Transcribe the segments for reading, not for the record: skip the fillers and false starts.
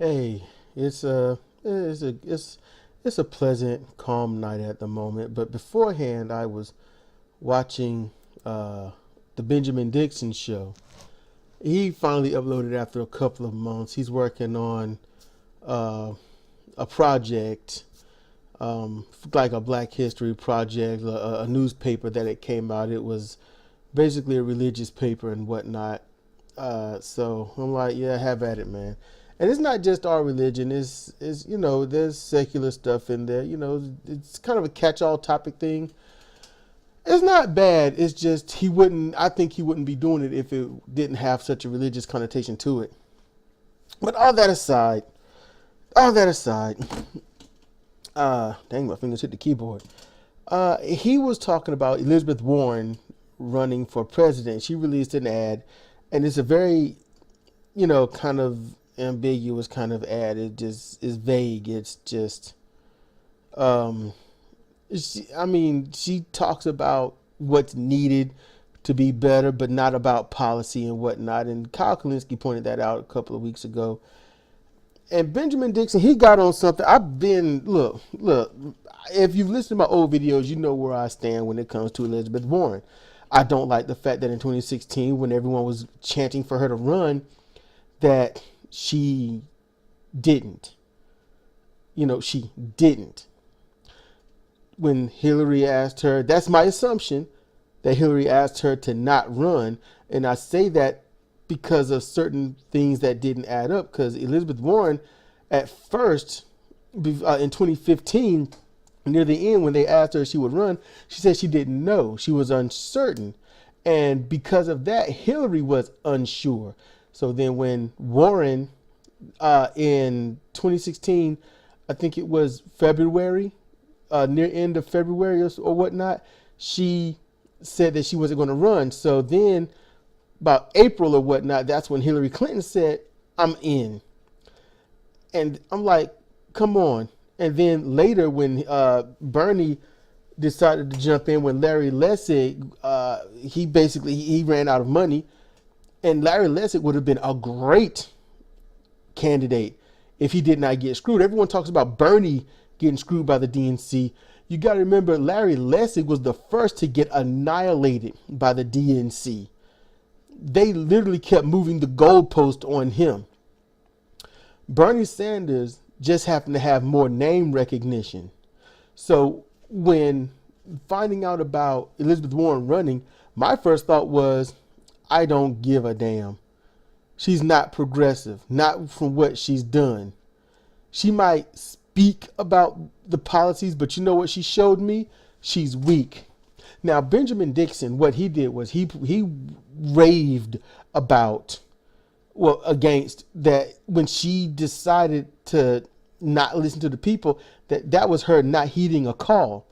Hey, it's a pleasant, calm night at the moment. But beforehand, I was watching the Benjamin Dixon show. He finally uploaded after a couple of months. He's working on uh, a project, like a Black History project, a newspaper that it came out. It was basically a religious paper and whatnot. So I'm like, yeah, have at it, man. And it's not just our religion. It's there's secular stuff in there. It's kind of a catch-all topic thing. It's not bad. It's just he wouldn't. I think he wouldn't be doing it if it didn't have such a religious connotation to it. But all that aside, dang, my fingers hit the keyboard. He was talking about Elizabeth Warren running for president. She released an ad, and it's a very, kind of ambiguous kind of ad. It just is vague. It's just, um, she talks about what's needed to be better, but not about policy and whatnot. And Kyle Kalinske pointed that out a couple of weeks ago. And Benjamin Dixon, he got on something. Look. If you've listened to my old videos, you know where I stand when it comes to Elizabeth Warren. I don't like the fact that in 2016, when everyone was chanting for her to run, that she didn't. She didn't. When Hillary asked her, that's my assumption, that Hillary asked her to not run. And I say that because of certain things that didn't add up. Because Elizabeth Warren, at first, in 2015, near the end, when they asked her if she would run, she said she didn't know. She was uncertain. And because of that, Hillary was unsure. So then when Warren, in 2016, I think it was February, near end of February or whatnot, she said that she wasn't going to run. So then about April or whatnot, that's when Hillary Clinton said, I'm in. And I'm like, come on. And then later when Bernie decided to jump in, when Larry Lessig, he ran out of money. And Larry Lessig would have been a great candidate if he did not get screwed. Everyone talks about Bernie getting screwed by the DNC. You got to remember, Larry Lessig was the first to get annihilated by the DNC. They literally kept moving the goalpost on him. Bernie Sanders just happened to have more name recognition. So when finding out about Elizabeth Warren running, my first thought was, I don't give a damn. She's not progressive, not from what she's done. She might speak about the policies, but you know what she showed me? She's weak. Now, Benjamin Dixon, what he did was he raved about, against that when she decided to not listen to the people, that was her not heeding a call.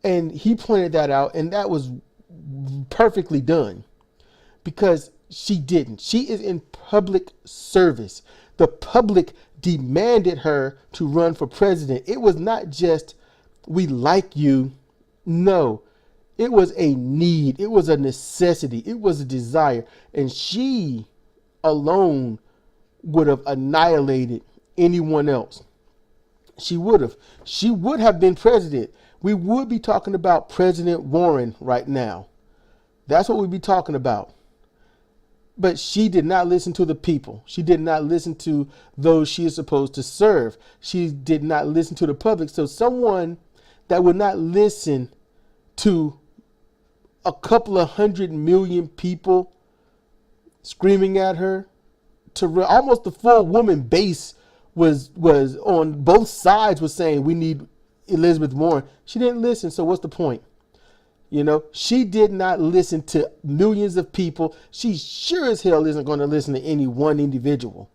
And he pointed that out, and that was perfectly done because she didn't. She is in public service. The public demanded her to run for president. It was not just, we like you. No, it was a need. It was a necessity. It was a desire. And she alone would have annihilated anyone else. She would have. She would have been president. We would be talking about President Warren right now. That's what we'd be talking about. But she did not listen to the people. She did not listen to those she is supposed to serve. She did not listen to the public. So someone that would not listen to a couple of 100 million people screaming at her, to almost the full woman base was on both sides was saying we need Elizabeth Warren. She didn't listen. So what's the point? She did not listen to millions of people. She sure as hell isn't going to listen to any one individual.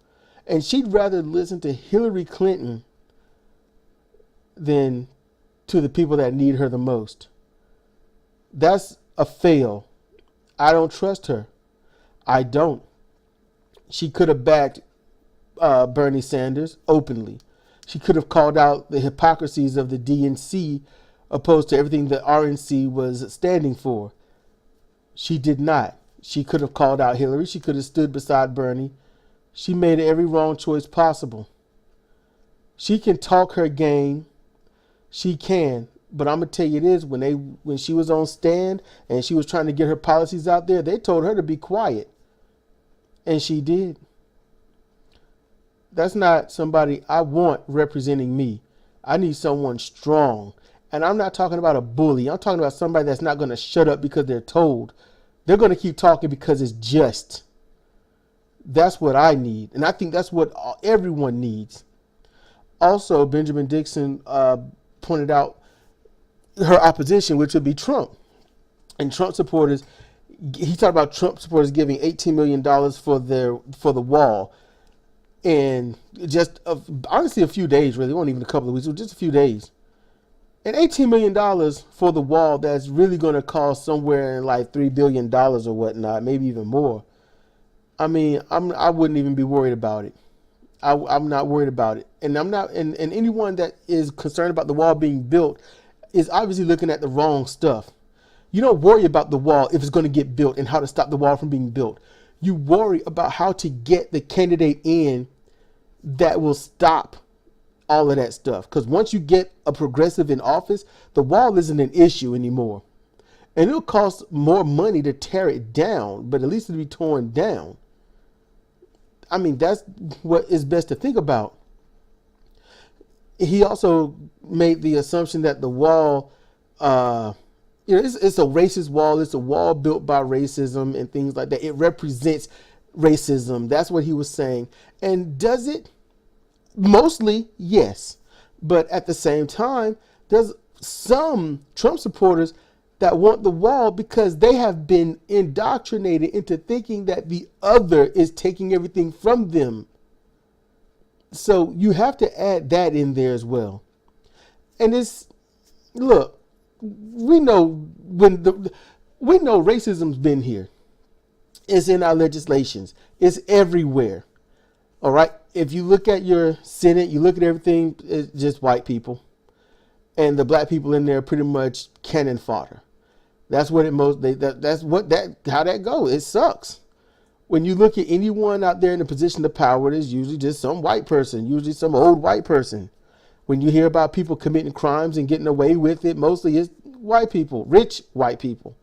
And she'd rather listen to Hillary Clinton than to the people that need her the most. That's a fail. I don't trust her. I don't. She could have backed Bernie Sanders openly. She could have called out the hypocrisies of the DNC opposed to everything the RNC was standing for. She did not. She could have called out Hillary. She could have stood beside Bernie. She made every wrong choice possible. She can talk her game. She can. But I'm going to tell you this, when she was on stand and she was trying to get her policies out there, they told her to be quiet. And she did. That's not somebody I want representing me. I need someone strong. And I'm not talking about a bully. I'm talking about somebody that's not going to shut up because they're told. They're going to keep talking because it's just. That's what I need. And I think that's what everyone needs. Also, Benjamin Dixon pointed out her opposition, which would be Trump. And Trump supporters, he talked about Trump supporters giving $18 million for the wall. And just honestly, a few days, really, it wasn't even a couple of weeks, it was just a few days. And $18 million for the wall that's really going to cost somewhere in like $3 billion or whatnot, maybe even more. I mean, I wouldn't even be worried about it. I'm not worried about it. And I'm not, and anyone that is concerned about the wall being built is obviously looking at the wrong stuff. You don't worry about the wall if it's going to get built and how to stop the wall from being built. You worry about how to get the candidate in that will stop all of that stuff. Because once you get a progressive in office, the wall isn't an issue anymore. And it'll cost more money to tear it down, but at least it'll be torn down. I mean, that's what is best to think about. He also made the assumption that the wall, it's a racist wall. It's a wall built by racism and things like that. It represents racism. That's what he was saying. And does it? Mostly, yes. But at the same time, there's some Trump supporters that want the wall because they have been indoctrinated into thinking that the other is taking everything from them. So you have to add that in there as well. And look, we know racism's been here. It's in our legislations. It's everywhere. All right. If you look at your Senate, you look at everything, it's just white people. And the black people in there are pretty much cannon fodder. That's what how that goes. It sucks. When you look at anyone out there in a position of power, it's usually just some white person, usually some old white person. When you hear about people committing crimes and getting away with it, mostly it's white people, rich white people.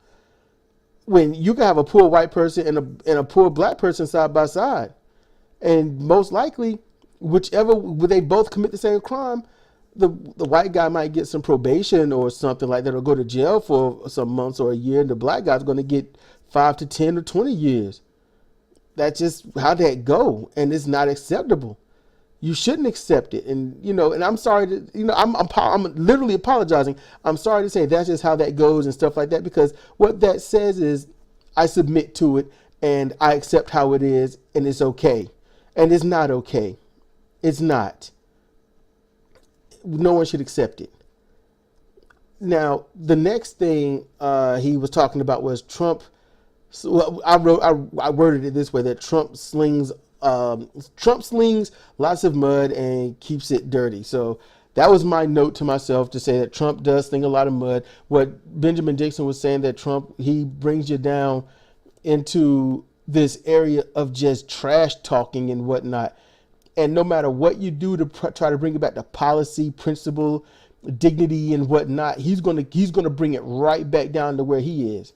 When you can have a poor white person and a poor black person side by side, and most likely, would they both commit the same crime, the white guy might get some probation or something like that, or go to jail for some months or a year, and the black guy's going to get 5 to 10 or 20 years. That's just how that go, and it's not acceptable. You shouldn't accept it, and and I'm sorry to, I'm literally apologizing. I'm sorry to say that's just how that goes and stuff like that, because what that says is I submit to it and I accept how it is, and it's okay, and it's not okay. It's not. No one should accept it. Now, the next thing he was talking about was Trump. So I worded it this way: that Trump slings lots of mud and keeps it dirty. So that was my note to myself, to say that Trump does sling a lot of mud. What Benjamin Dixon was saying, that Trump, he brings you down into this area of just trash talking and whatnot. And no matter what you do to try to bring it back to policy, principle, dignity, and whatnot, he's gonna bring it right back down to where he is.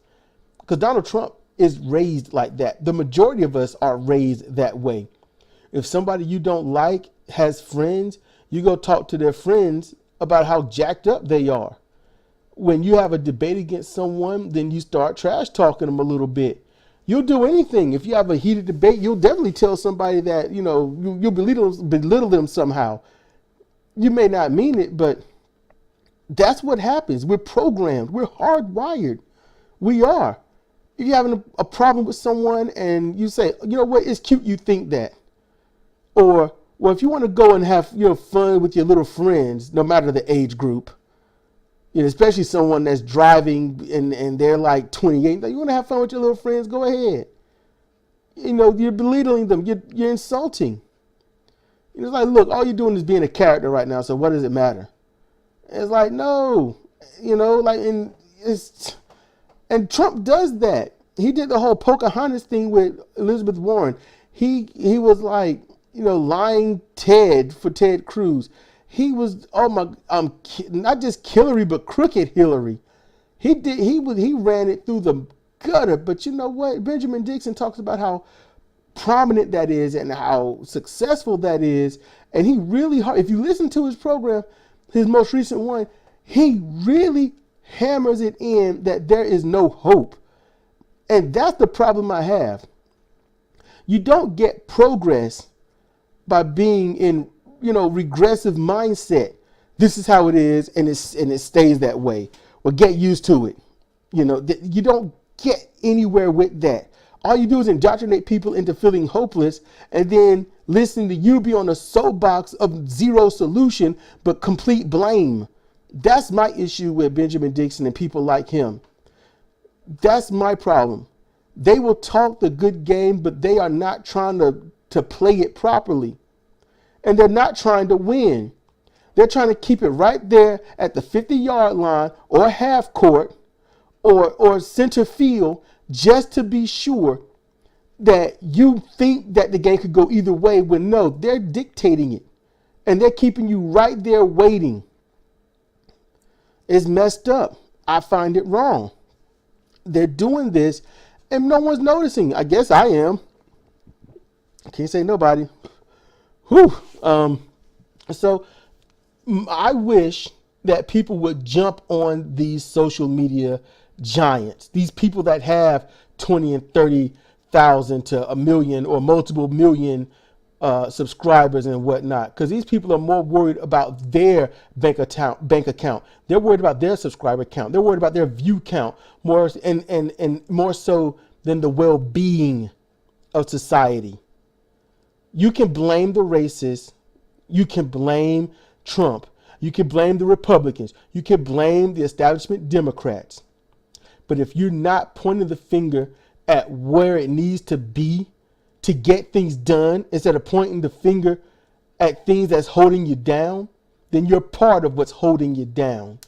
Because Donald Trump is raised like that. The majority of us are raised that way. If somebody you don't like has friends, you go talk to their friends about how jacked up they are. When you have a debate against someone, then you start trash talking them a little bit. You'll do anything. If you have a heated debate, you'll definitely tell somebody that, you'll belittle them somehow. You may not mean it, but that's what happens. We're programmed. We're hardwired. We are. If you're having a problem with someone and you say, you know what, it's cute you think that. Or, well, if you want to go and have fun with your little friends, no matter the age group, especially someone that's driving and they're like 28, you want to have fun with your little friends, go ahead. You're belittling them. You're insulting. It's like, look, all you're doing is being a character right now, so what does it matter? And it's like, no, and Trump does that. He did the whole Pocahontas thing with Elizabeth Warren. He was like, lying Ted for Ted Cruz. he was, oh my, not just Hillary, but crooked Hillary. He ran it through the gutter. But you know what? Benjamin Dixon talks about how prominent that is and how successful that is. And he really, if you listen to his program, his most recent one, he really hammers it in that there is no hope. And that's the problem I have. You don't get progress by being in, regressive mindset. This is how it is, and it stays that way. Well, get used to it. You don't get anywhere with that. All you do is indoctrinate people into feeling hopeless and then listening to you be on a soapbox of zero solution, but complete blame. That's my issue with Benjamin Dixon and people like him. That's my problem. They will talk the good game, but they are not trying to play it properly. And they're not trying to win. They're trying to keep it right there at the 50-yard line or half court or center field just to be sure that you think that the game could go either way, when no, they're dictating it. And they're keeping you right there waiting. It's messed up. I find it wrong. They're doing this and no one's noticing. I guess I am. I can't say nobody. Whew. So I wish that people would jump on these social media giants, these people that have 20 and 30,000 to a million or multiple million subscribers and whatnot, because these people are more worried about their bank account. They're worried about their subscriber count. They're worried about their view count more and more so than the well-being of society. You can blame the racists. You can blame Trump. You can blame the Republicans. You can blame the establishment Democrats. But if you're not pointing the finger at where it needs to be to get things done, instead of pointing the finger at things that's holding you down, then you're part of what's holding you down.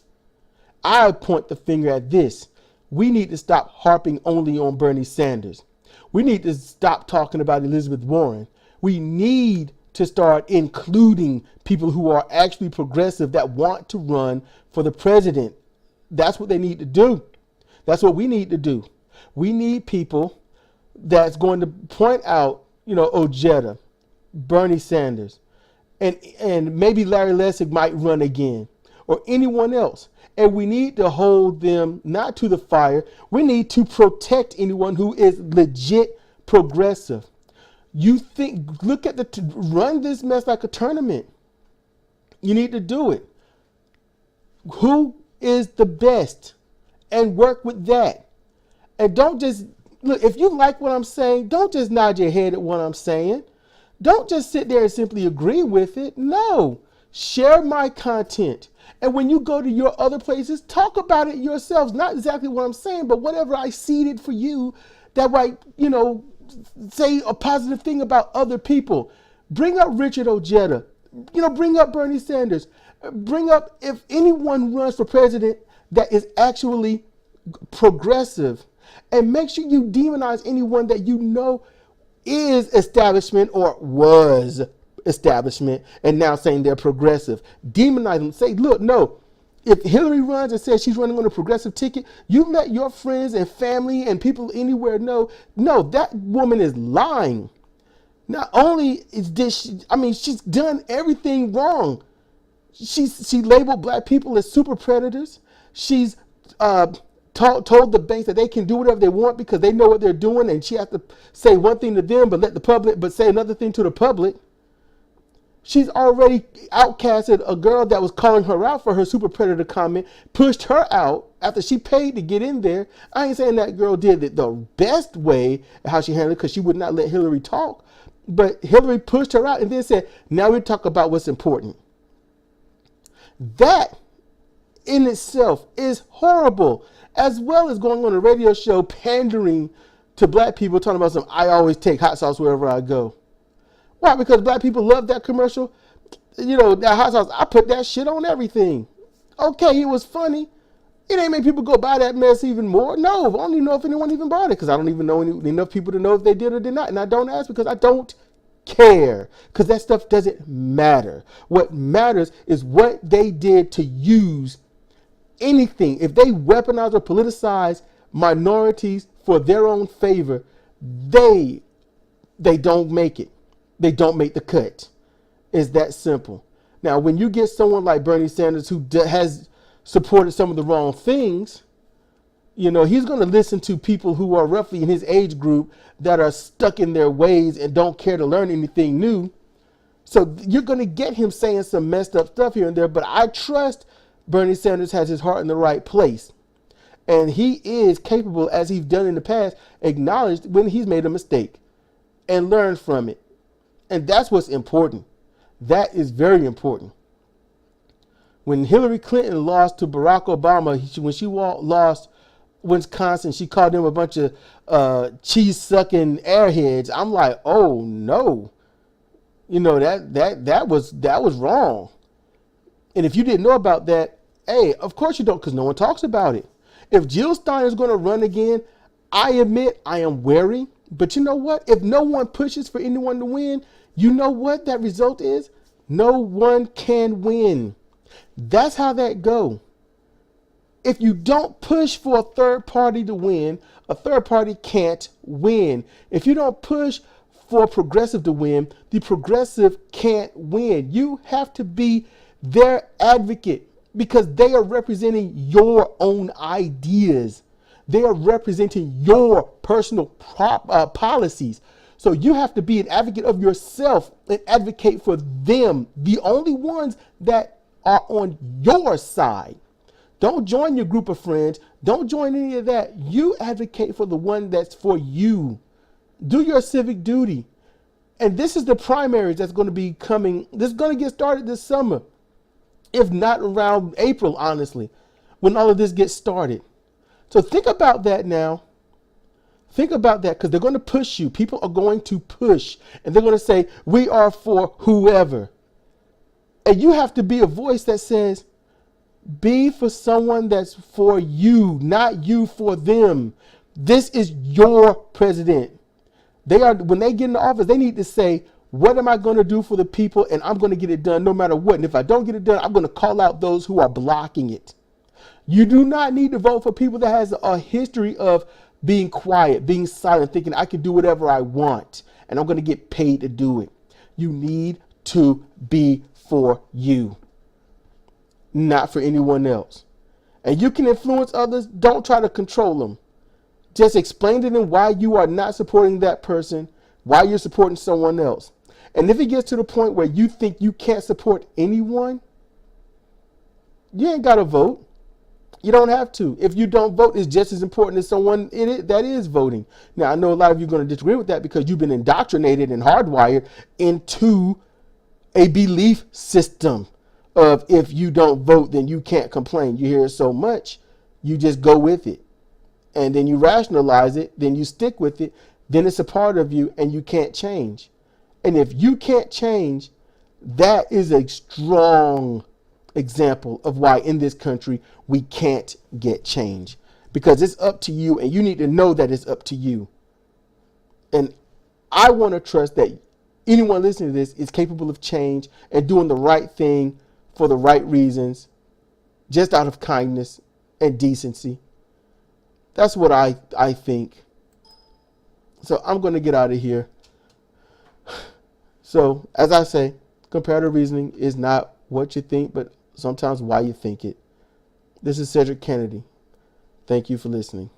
I point the finger at this. We need to stop harping only on Bernie Sanders. We need to stop talking about Elizabeth Warren. We need to start including people who are actually progressive that want to run for the president. That's what they need to do. That's what we need to do. We need people that's going to point out, Ojeda, Bernie Sanders, and maybe Larry Lessig might run again, or anyone else. And we need to hold them not to the fire. We need to protect anyone who is legit progressive. Run this mess like a tournament. You need to do it. Who is the best? And work with that. And don't just, look, if you like what I'm saying, don't just nod your head at what I'm saying. Don't just sit there and simply agree with it. No. Share my content. And when you go to your other places, talk about it yourselves. Not exactly what I'm saying, but whatever I seeded for you that might, say a positive thing about other people. Bring up Richard Ojeda. Bring up Bernie Sanders. Bring up if anyone runs for president that is actually progressive. And make sure you demonize anyone that is establishment or was establishment and now saying they're progressive. Demonize them. Say, look, no. If Hillary runs and says she's running on a progressive ticket, you let your friends and family and people anywhere know, no, that woman is lying. Not only she's done everything wrong. She labeled black people as super predators. She's told the banks that they can do whatever they want because they know what they're doing, and she has to say one thing to them but say another thing to the public. She's already outcasted a girl that was calling her out for her super predator comment, pushed her out after she paid to get in there. I ain't saying that girl did it the best way how she handled it, because she would not let Hillary talk. But Hillary pushed her out and then said, now we talk about what's important. That in itself is horrible, as well as going on a radio show pandering to black people, talking about I always take hot sauce wherever I go. Why? Because black people love that commercial. That hot sauce, I put that shit on everything. Okay, it was funny. It ain't make people go buy that mess even more. No, I don't even know if anyone even bought it, because I don't even know enough people to know if they did or did not. And I don't ask because I don't care, because that stuff doesn't matter. What matters is what they did to use anything. If they weaponize or politicize minorities for their own favor, they don't make it. They don't make the cut. It's that simple. Now, when you get someone like Bernie Sanders who has supported some of the wrong things, he's going to listen to people who are roughly in his age group that are stuck in their ways and don't care to learn anything new. So you're going to get him saying some messed up stuff here and there, but I trust Bernie Sanders has his heart in the right place. And he is capable, as he's done in the past, acknowledged when he's made a mistake and learn from it. And that's what's important. That is very important. When Hillary Clinton lost to Barack Obama, when she lost Wisconsin, she called them a bunch of cheese-sucking airheads. I'm like, oh no, that was wrong. And if you didn't know about that, hey, of course you don't, because no one talks about it. If Jill Stein is going to run again, I admit I am wary. But you know what? If no one pushes for anyone to win, you know what that result is? No one can win. That's how that goes. If you don't push for a third party to win, a third party can't win. If you don't push for a progressive to win, the progressive can't win. You have to be their advocate because they are representing your own ideas. They are representing your personal policies. So you have to be an advocate of yourself and advocate for them, the only ones that are on your side. Don't join your group of friends. Don't join any of that. You advocate for the one that's for you. Do your civic duty. And this is the primaries that's going to be coming. This is going to get started this summer. If not around April, honestly, when all of this gets started. So think about that now. Think about that because they're going to push you. People are going to push. And they're going to say, we are for whoever. And you have to be a voice that says, be for someone that's for you, not you for them. This is your president. When they get in the office, they need to say, what am I going to do for the people? And I'm going to get it done no matter what. And if I don't get it done, I'm going to call out those who are blocking it. You do not need to vote for people that has a history of being quiet, being silent, thinking I can do whatever I want and I'm going to get paid to do it. You need to be for you, not for anyone else. And you can influence others. Don't try to control them. Just explain to them why you are not supporting that person, why you're supporting someone else. And if it gets to the point where you think you can't support anyone, you ain't got to vote. You don't have to. If you don't vote, it's just as important as someone in it that is voting. Now, I know a lot of you are going to disagree with that because you've been indoctrinated and hardwired into a belief system of if you don't vote, then you can't complain. You hear it so much, you just go with it. And then you rationalize it, then you stick with it, then it's a part of you and you can't change. And if you can't change, that is a strong example of why in this country we can't get change. Because it's up to you and you need to know that it's up to you. And I want to trust that anyone listening to this is capable of change and doing the right thing for the right reasons, just out of kindness and decency. That's what I think. So I'm going to get out of here. So, as I say, comparative reasoning is not what you think, but sometimes why you think it. This is Cedric Kennedy. Thank you for listening.